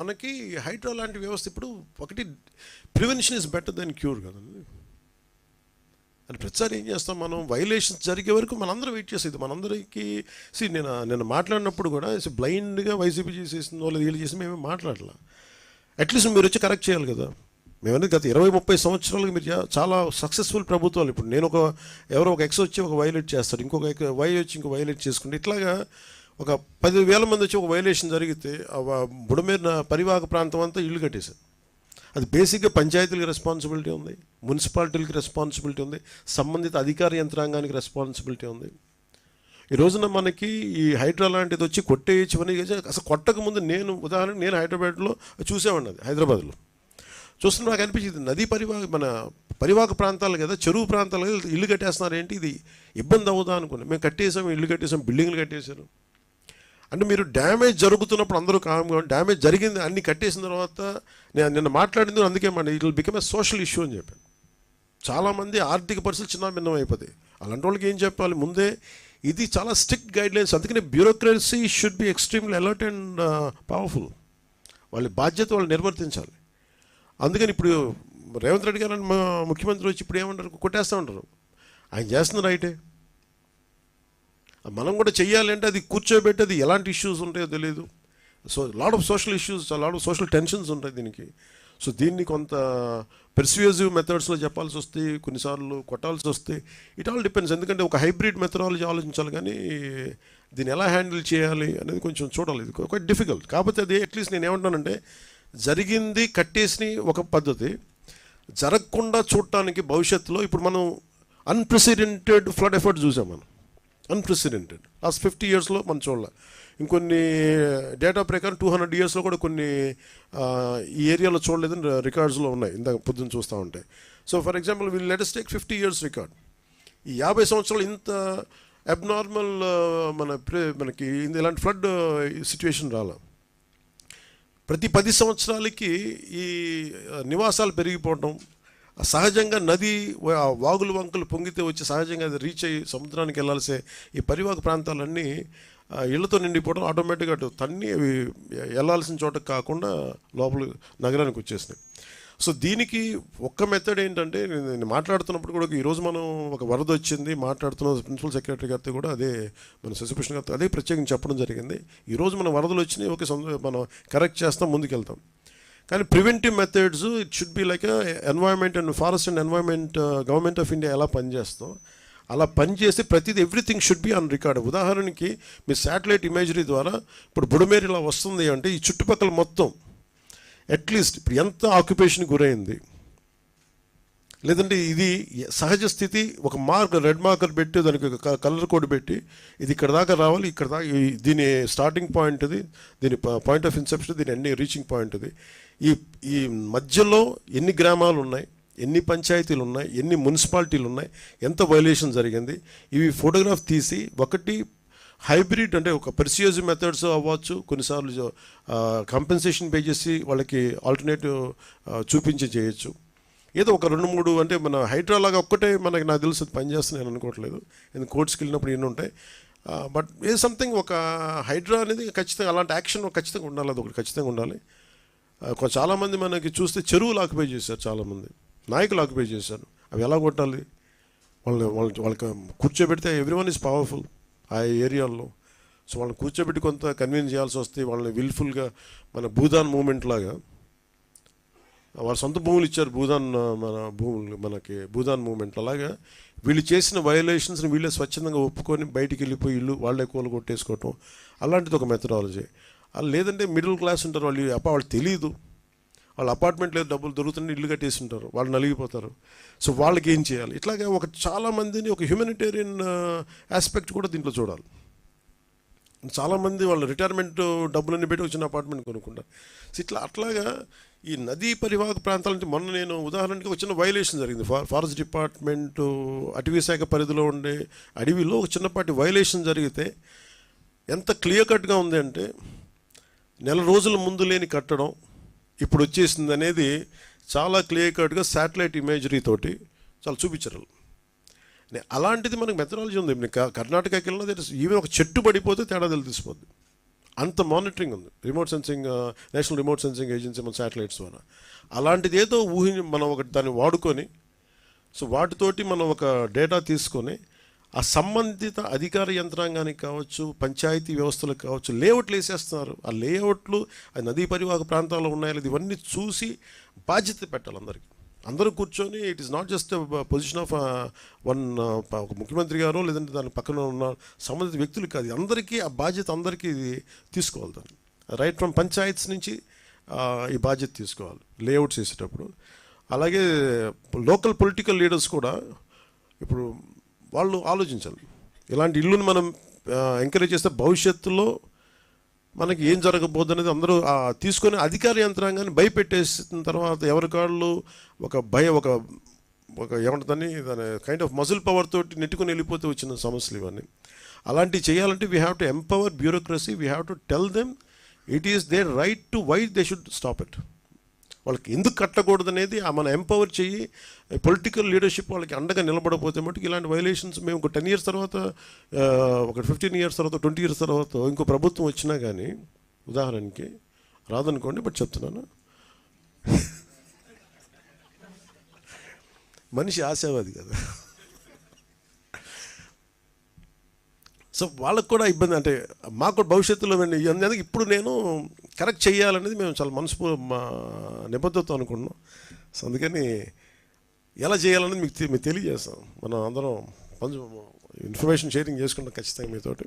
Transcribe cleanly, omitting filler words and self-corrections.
మనకి హైడ్రా లాంటి వ్యవస్థ ఇప్పుడు ఒకటి prevention is better than cure కదండి. అని ప్రతిసారి ఏం చేస్తాం మనం, వైలేషన్స్ జరిగే వరకు మనందరం వెయిట్ చేసేది. మనందరికీ నేను మాట్లాడినప్పుడు కూడా బ్లైండ్గా వైసీపీ చేసేసిందో లేదా వీళ్ళు చేసి మేమే మాట్లాడలా. అట్లీస్ట్ మీరు వచ్చి కరెక్ట్ చేయాలి కదా. మేమనేది గత 20-30 సంవత్సరాలుగా మీరు చాలా సక్సెస్ఫుల్ ప్రభుత్వాలు. ఇప్పుడు నేను ఎవరో ఒక ఎక్స్ వచ్చి ఒక వైలేట్ చేస్తాడు, ఇంకొక వై వచ్చి ఇంకో వైలేట్ చేసుకుంటే, ఇట్లాగా ఒక 10,000 మంది వచ్చి ఒక వైలేషన్ జరిగితే బుడమేరు పరివాహక ప్రాంతం అంతా ఇల్లు కట్టేశారు. అది బేసిక్గా పంచాయతీలకు రెస్పాన్సిబిలిటీ ఉంది, మున్సిపాలిటీలకి రెస్పాన్సిబిలిటీ ఉంది, సంబంధిత అధికార యంత్రాంగానికి రెస్పాన్సిబిలిటీ ఉంది. ఈ రోజున మనకి ఈ హైడ్రా లాంటిది వచ్చి కొట్టేయచ్చని అసలు కొట్టక ముందు నేను హైదరాబాద్లో చూసేవాడిని. అది హైదరాబాద్లో చూస్తున్నా నాకు అనిపించింది, నదీ పరివాహక ప్రాంతాలు కదా, చెరువు ప్రాంతాలు కదా, ఇల్లు కట్టేస్తున్నారు ఏంటి, ఇది ఇబ్బంది అవుదా అనుకున్నాను. మేము కట్టేసాం, ఇల్లు కట్టేసాం, బిల్డింగ్లు కట్టేశారు. అంటే మీరు డ్యామేజ్ జరుగుతున్నప్పుడు అందరూ కామ్గా, డ్యామేజ్ జరిగింది అన్ని కట్టేసిన తర్వాత నేను నిన్న మాట్లాడింది అందుకే it will become a social issue అని చెప్పాను. చాలామంది ఆర్థిక పరిస్థితులు చిన్న భిన్నం అయిపోతాయి. అలాంటి వాళ్ళకి ఏం చెప్పాలి ముందే, ఇది చాలా స్ట్రిక్ట్ గైడ్లైన్స్. అందుకని bureaucracy should be extremely alert and powerful. వాళ్ళ బాధ్యత వాళ్ళు నిర్వర్తించాలి. అందుకని ఇప్పుడు రేవంత్ రెడ్డి గారు ముఖ్యమంత్రి వచ్చి ఇప్పుడు ఏమంటారు, కొట్టేస్తూ ఉంటారు. ఆయన చేస్తున్న రైటే, మనం కూడా చెయ్యాలి. అంటే అది కూర్చోబెట్టి అది ఎలాంటి ఇష్యూస్ ఉంటాయో తెలియదు. So lot of social issues, lot of social tensions ఉంటాయి దీనికి. సో దీన్ని కొంత పెర్స్యూజివ్ మెథడ్స్లో చెప్పాల్సి వస్తే, కొన్నిసార్లు కొట్టాల్సి వస్తే, ఇట్ ఆల్ డిపెండ్స్. ఎందుకంటే ఒక హైబ్రిడ్ మెథడాలజీ ఆలోచించాలి, కానీ దీన్ని ఎలా హ్యాండిల్ చేయాలి అనేది కొంచెం చూడాలి. ఇది క్వైట్ డిఫికల్ట్. కాకపోతే అది అట్లీస్ట్ నేను ఏమంటానంటే, జరిగింది కట్టేసి ఒక పద్ధతి, జరగకుండా చూడటానికి భవిష్యత్తులో ఇప్పుడు మనం అన్ప్రెసిడెంటెడ్ ఫ్లడ్ ఎఫర్ట్ చూసాం. మనం అన్ప్రెసిడెంటెడ్ లాస్ట్ 50 yearsలో మనం చూడాలి. ఇంకొన్ని డేటా ప్రకారం 200 yearsలో కూడా కొన్ని ఈ ఏరియాలో చూడలేదని రికార్డ్స్లో ఉన్నాయి, ఇందాక పొద్దున్న చూస్తూ ఉంటాయి. So for example let us take 50 years record. ఈ 50 సంవత్సరాలు ఇంత అబ్నార్మల్ మనకి ఇలాంటి ఫ్లడ్ సిచ్యువేషన్ రాలా. ప్రతి 10 సంవత్సరాలకి ఈ నివాసాలు పెరిగిపోవటం, సహజంగా నది వాగులు వంకలు పొంగితే వచ్చి సహజంగా అది రీచ్ అయ్యి సముద్రానికి వెళ్ళాల్సే ఈ పరివాహక ప్రాంతాలన్నీ ఇళ్లతో నిండిపోవడం, ఆటోమేటిక్గా అటు తన్ని అవి వెళ్ళాల్సిన చోటకు కాకుండా లోపల నగరానికి వచ్చేసినాయి. సో దీనికి ఒక్క మెథడ్ ఏంటంటే, నేను మాట్లాడుతున్నప్పుడు కూడా ఈరోజు మనం ఒక వరద వచ్చింది మాట్లాడుతున్న ప్రిన్సిపల్ సెక్రటరీ గారితో కూడా అదే, మన శశిభూషణ్ గారితో అదే ప్రత్యేకించి చెప్పడం జరిగింది. ఈరోజు మన వరదలు వచ్చినాయి, ఓకే మనం కరెక్ట్ చేస్తాం, ముందుకెళ్తాం. కానీ preventive methods it should be like environment and forest and environment government of India ఎలా పనిచేస్తాం అలా పనిచేసి ప్రతిదీ everything should be on record. ఉదాహరణకి మీ శాటిలైట్ ఇమేజరీ ద్వారా ఇప్పుడు బుడమేరు ఇలా వస్తుంది అంటే ఈ చుట్టుపక్కల మొత్తం అట్లీస్ట్ ఇప్పుడు ఎంత ఆక్యుపేషన్ గురైంది, లేదంటే ఇది సహజ స్థితి, ఒక రెడ్ మార్కర్ పెట్టి దానికి కలర్ కోడ్ పెట్టి ఇది ఇక్కడ దాకా రావాలి, ఇక్కడ దాకా దీని స్టార్టింగ్ పాయింట్ ఇది, దీని పాయింట్ ఆఫ్ ఇన్సెప్షన్, దీని అన్ని రీచింగ్ పాయింట్ ఇది. ఈ మధ్యలో ఎన్ని గ్రామాలు ఉన్నాయి, ఎన్ని పంచాయతీలు ఉన్నాయి, ఎన్ని మున్సిపాలిటీలు ఉన్నాయి, ఎంత వైలేషన్ జరిగింది, ఇవి ఫోటోగ్రాఫ్ తీసి ఒకటి హైబ్రిడ్ అంటే ఒక పెర్స్యూజివ్ మెథడ్స్ అవ్వచ్చు, కొన్నిసార్లు కంపెన్సేషన్ పే చేసి వాళ్ళకి ఆల్టర్నేటివ్ చూపించి చేయొచ్చు. ఏదో ఒక 2-3 అంటే మన హైడ్రా లాగా ఒక్కటే మనకి నాకు తెలుసు పనిచేస్తుంది నేను అనుకోవట్లేదు, ఎందుకు కోర్ట్స్కి వెళ్ళినప్పుడు ఎన్ని ఉంటాయి. బట్ ఏ సంథింగ్ ఒక హైడ్రా అనేది ఖచ్చితంగా అలాంటి యాక్షన్ ఖచ్చితంగా ఉండాలి, అది ఒకటి ఖచ్చితంగా ఉండాలి. చాలామంది మనకి చూస్తే చెరువులు ఆక్యుపై చేశారు, చాలామంది నాయకులు ఆక్యుపై చేశారు. అవి ఎలా కొట్టాలి, వాళ్ళకి కూర్చోబెడితే ఎవ్రీవన్ ఈజ్ పవర్ఫుల్ ఆ ఏరియాల్లో. సో వాళ్ళని కూర్చోబెట్టి కొంత కన్విన్స్ చేయాల్సి వస్తే, వాళ్ళని విల్ఫుల్గా మన భూదాన్ మూమెంట్ లాగా వాళ్ళ సొంత భూములు ఇచ్చారు, మనకి భూదాన్ మూమెంట్ అలాగా వీళ్ళు చేసిన వైలేషన్స్ని వీళ్ళే స్వచ్ఛందంగా ఒప్పుకొని బయటికి వెళ్ళిపోయి ఇల్లు వాళ్ళే కూలు కొట్టేసుకోవటం, అలాంటిది ఒక మెథడాలజీ. లేదంటే మిడిల్ క్లాస్ ఉంటారు, వాళ్ళు తెలియదు, వాళ్ళు అపార్ట్మెంట్ లేదు, డబ్బులు దొరుకుతుంటే ఇల్లు కట్టేసి ఉంటారు, వాళ్ళు నలిగిపోతారు. సో వాళ్ళకి ఏం చేయాలి, ఇట్లాగే చాలామందిని ఒక హ్యూమనిటేరియన్ ఆస్పెక్ట్ కూడా దీంట్లో చూడాలి. చాలామంది వాళ్ళు రిటైర్మెంట్ డబ్బులన్నీ పెట్టి వచ్చిన అపార్ట్మెంట్ కొనుక్కుంటారు. సో అట్లాగా ఈ నదీ పరివాహక ప్రాంతాల నుంచి మొన్న నేను ఉదాహరణకి ఒక చిన్న వైలేషన్ జరిగింది. ఫారెస్ట్ డిపార్ట్మెంటు అటవీ శాఖ పరిధిలో ఉండే అడవిలో ఒక చిన్నపాటి వైలేషన్ జరిగితే ఎంత క్లియర్ కట్గా ఉంది అంటే, నెల రోజుల ముందు లేని కట్టడం ఇప్పుడు వచ్చేసింది అనేది చాలా క్లియర్ కట్గా శాటిలైట్ ఇమేజరీ తోటి చాలా చూపించారు. అలాంటిది మనకు మెథడాలజీ ఉంది. కర్ణాటకకి వెళ్ళినా ఈవెన్ ఒక చెట్టు పడిపోతే తేడా తెలిసిపోద్ది. అంత మానిటరింగ్ ఉంది remote sensing, national remote sensing agency మన శాటిలైట్స్ ద్వారా. అలాంటిది ఏదో మనం ఒకటి దాన్ని వాడుకొని, సో వాటితోటి మనం ఒక డేటా తీసుకొని ఆ సంబంధిత అధికార యంత్రాంగానికి కావచ్చు, పంచాయతీ వ్యవస్థలకు కావచ్చు, లేఅవుట్లు వేసేస్తున్నారు. ఆ లేఅవుట్లు అది నదీ పరివాహక ప్రాంతాల్లో ఉన్నాయో లేదు ఇవన్నీ చూసి బాధ్యత పెట్టాలి అందరికీ. అందరూ కూర్చొని it is not just position of ఒక ముఖ్యమంత్రి గారు లేదంటే దాని పక్కన ఉన్న సంబంధిత వ్యక్తులు కాదు, అందరికీ ఆ బాధ్యత అందరికీ ఇది తీసుకోవాలి. దాన్ని రైట్ ఫ్రమ్ పంచాయత్స్ నుంచి ఈ బాధ్యత తీసుకోవాలి లేఅవుట్స్ వేసేటప్పుడు. అలాగే లోకల్ పొలిటికల్ లీడర్స్ కూడా ఇప్పుడు వాళ్ళు ఆలోచించాలి. ఇలాంటి ఇల్లుని మనం ఎంకరేజ్ చేస్తే భవిష్యత్తులో మనకి ఏం జరగబోద్దు అనేది అందరూ తీసుకొని అధికార యంత్రాంగాన్ని భయపెట్టేసిన తర్వాత ఎవరికాళ్ళు ఒక ఏమంటుందని దాని కైండ్ ఆఫ్ మజిల్ పవర్ తోటి నెట్టుకుని వెళ్ళిపోతే వచ్చిన సమస్యలు ఇవన్నీ. అలాంటివి చేయాలంటే we have to empower bureaucracy, we have to tell them it is their right to why they should stop it. వాళ్ళకి ఎందుకు కట్టకూడదు అనేది మనం ఎంపవర్ చెయ్యి. పొలిటికల్ లీడర్షిప్ వాళ్ళకి అండగా నిలబడకపోతే మటుకు ఇలాంటి వైలేషన్స్ మేము ఒక 10 years తర్వాత, ఒక 15 years తర్వాత, 20 years తర్వాత ఇంకో ప్రభుత్వం వచ్చినా కానీ ఉదాహరణకి రాదనుకోండి, బట్ చెప్తున్నాను, మనిషి ఆశావాది కదా. సో వాళ్ళకు కూడా ఇబ్బంది, అంటే మాకు కూడా భవిష్యత్తులో అందుకే ఇప్పుడు నేను కరెక్ట్ చేయాలనేది మేము చాలా నిబద్ధతతో అనుకుంటున్నాం. సో అందుకని ఎలా చేయాలనేది మీకు తెలియజేస్తాం. మనం అందరం ఇన్ఫర్మేషన్ షేరింగ్ చేసుకుంటాం ఖచ్చితంగా మీతోటి.